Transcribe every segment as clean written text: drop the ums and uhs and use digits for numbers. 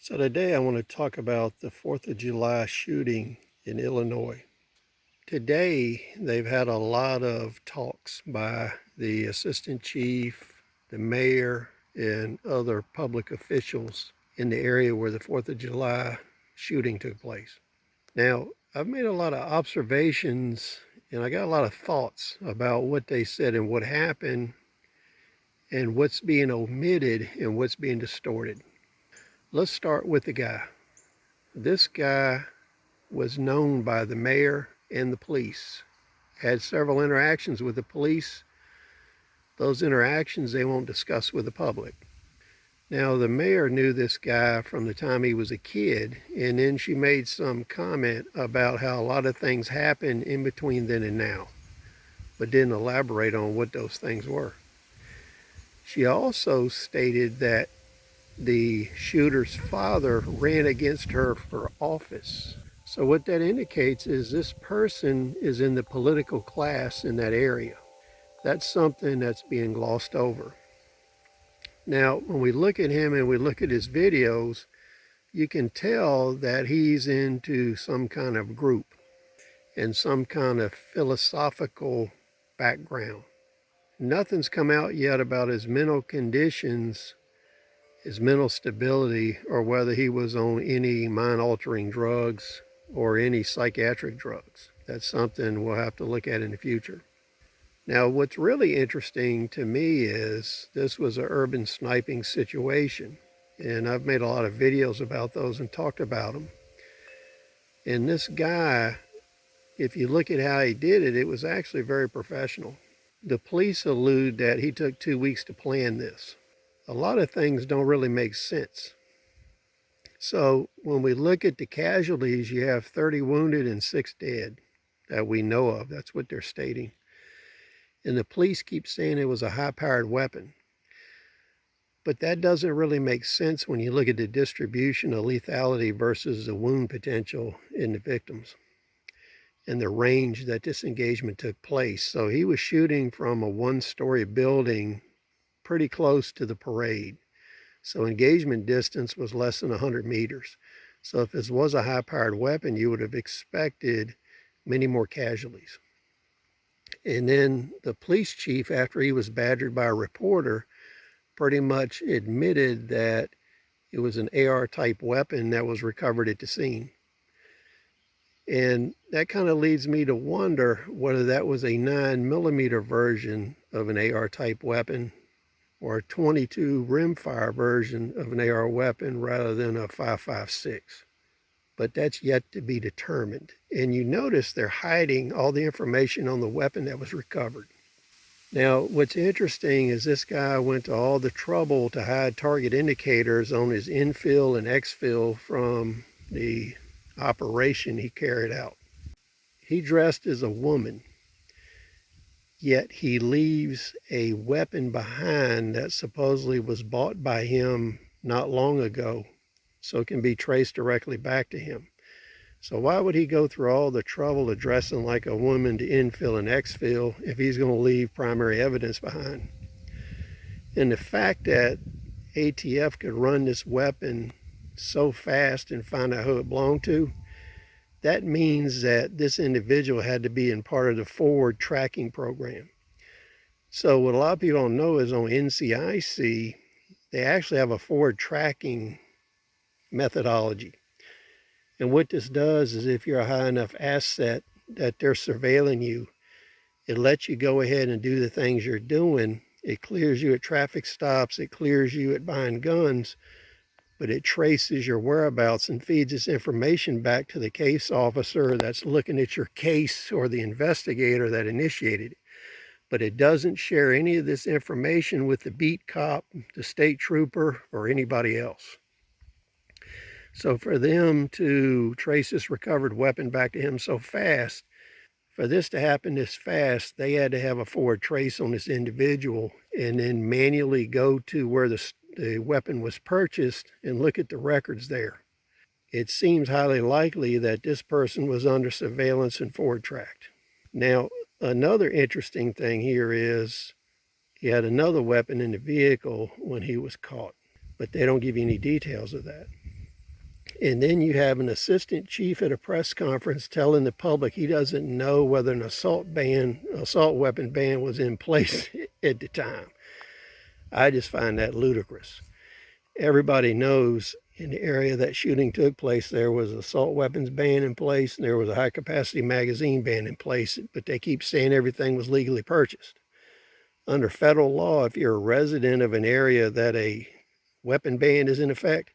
So today I want to talk about the 4th of July shooting in Illinois. Today they've had a lot of talks by the assistant chief, the mayor, and other public officials in the area where the 4th of July shooting took place. Now, I've made a lot of observations and I got a lot of thoughts about what they said and what happened and what's being omitted and what's being distorted. Let's start with the guy. This guy was known by the mayor and the police. Had several interactions with the police. Those interactions they won't discuss with the public. Now, the mayor knew this guy from the time he was a kid, and then she made some comment about how a lot of things happened in between then and now, but didn't elaborate on what those things were. She also stated that the shooter's father ran against her for office. So what that indicates is this person is in the political class in that area. That's something that's being glossed over. Now, when we look at him and we look at his videos, you can tell that he's into some kind of group and some kind of philosophical background. Nothing's come out yet about his mental conditions, his mental stability, or whether he was on any mind-altering drugs or any psychiatric drugs. That's something we'll have to look at in the future. Now, what's really interesting to me is this was an urban sniping situation, and I've made a lot of videos about those and talked about them. And this guy, if you look at how he did it, it was actually very professional. The police allude that he took 2 weeks to plan this. A lot of things don't really make sense. So when we look at the casualties, you have 30 wounded and 6 dead that we know of. That's what they're stating. And the police keep saying it was a high-powered weapon. But that doesn't really make sense when you look at the distribution of lethality versus the wound potential in the victims and the range that this engagement took place. So he was shooting from a one-story building pretty close to the parade. So engagement distance was less than 100 meters. So if this was a high-powered weapon, you would have expected many more casualties. And then the police chief, after he was badgered by a reporter, pretty much admitted that it was an AR-type weapon that was recovered at the scene. And that kind of leads me to wonder whether that was a 9mm version of an AR-type weapon or a 22 rimfire version of an AR weapon rather than a 5.56. But that's yet to be determined. And you notice they're hiding all the information on the weapon that was recovered. Now, what's interesting is this guy went to all the trouble to hide target indicators on his infill and exfil from the operation he carried out. He dressed as a woman, yet he leaves a weapon behind that supposedly was bought by him not long ago, so it can be traced directly back to him. So why would he go through all the trouble of dressing like a woman to infill and exfil if he's going to leave primary evidence behind? And the fact that ATF could run this weapon so fast and find out who it belonged to, that means that this individual had to be in part of the forward tracking program. So what a lot of people don't know is on NCIC, they actually have a forward tracking methodology. And what this does is if you're a high enough asset that they're surveilling you, it lets you go ahead and do the things you're doing. It clears you at traffic stops, it clears you at buying guns, but it traces your whereabouts and feeds this information back to the case officer that's looking at your case or the investigator that initiated it. But it doesn't share any of this information with the beat cop, the state trooper, or anybody else. So for them to trace this recovered weapon back to him so fast, for this to happen this fast, they had to have a forward trace on this individual and then manually go to where the weapon was purchased and look at the records there. It seems highly likely that this person was under surveillance and forward tracked. Now, another interesting thing here is he had another weapon in the vehicle when he was caught, but they don't give you any details of that. And then you have an assistant chief at a press conference telling the public he doesn't know whether an assault weapon ban was in place at the time. I just find that ludicrous. Everybody knows in the area that shooting took place, there was an assault weapons ban in place and there was a high capacity magazine ban in place, but they keep saying everything was legally purchased. Under federal law, if you're a resident of an area that a weapon ban is in effect,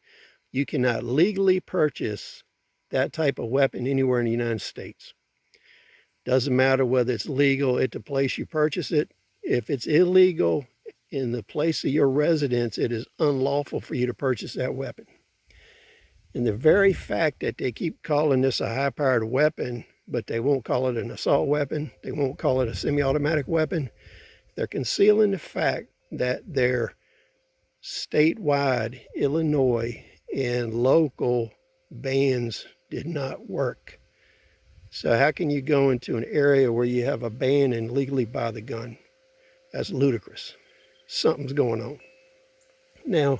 you cannot legally purchase that type of weapon anywhere in the United States. Doesn't matter whether it's legal at the place you purchase it. If it's illegal in the place of your residence, it is unlawful for you to purchase that weapon. And the very fact that they keep calling this a high-powered weapon, but they won't call it an assault weapon, they won't call it a semi-automatic weapon, they're concealing the fact that their statewide Illinois and local bans did not work. So how can you go into an area where you have a ban and legally buy the gun? That's ludicrous. Something's going on. Now,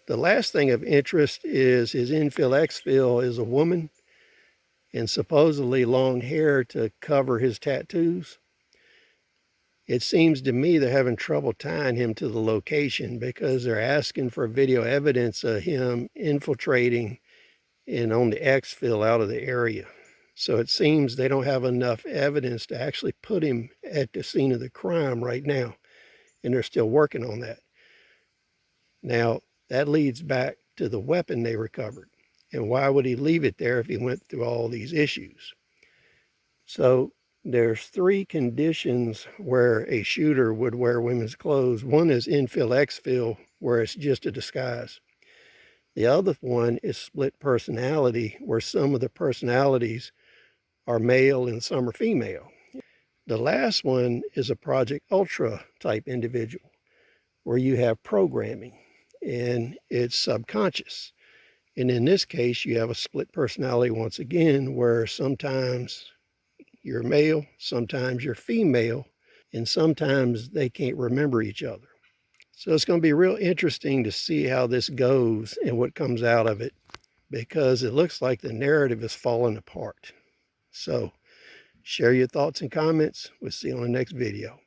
the last thing of interest is his infill exfil is a woman and supposedly long hair to cover his tattoos. It seems to me they're having trouble tying him to the location because they're asking for video evidence of him infiltrating and on the exfil out of the area. So it seems they don't have enough evidence to actually put him at the scene of the crime right now. And they're still working on that. Now, that leads back to the weapon they recovered. And why would he leave it there if he went through all these issues? So there's three conditions where a shooter would wear women's clothes. One is infill exfil, where it's just a disguise. The other one is split personality, where some of the personalities are male and some are female. The last one is a Project Ultra type individual, where you have programming and it's subconscious. And in this case, you have a split personality once again, where sometimes you're male, sometimes you're female, and sometimes they can't remember each other. So it's going to be real interesting to see how this goes and what comes out of it, because it looks like the narrative is falling apart. So share your thoughts and comments. We'll see you on the next video.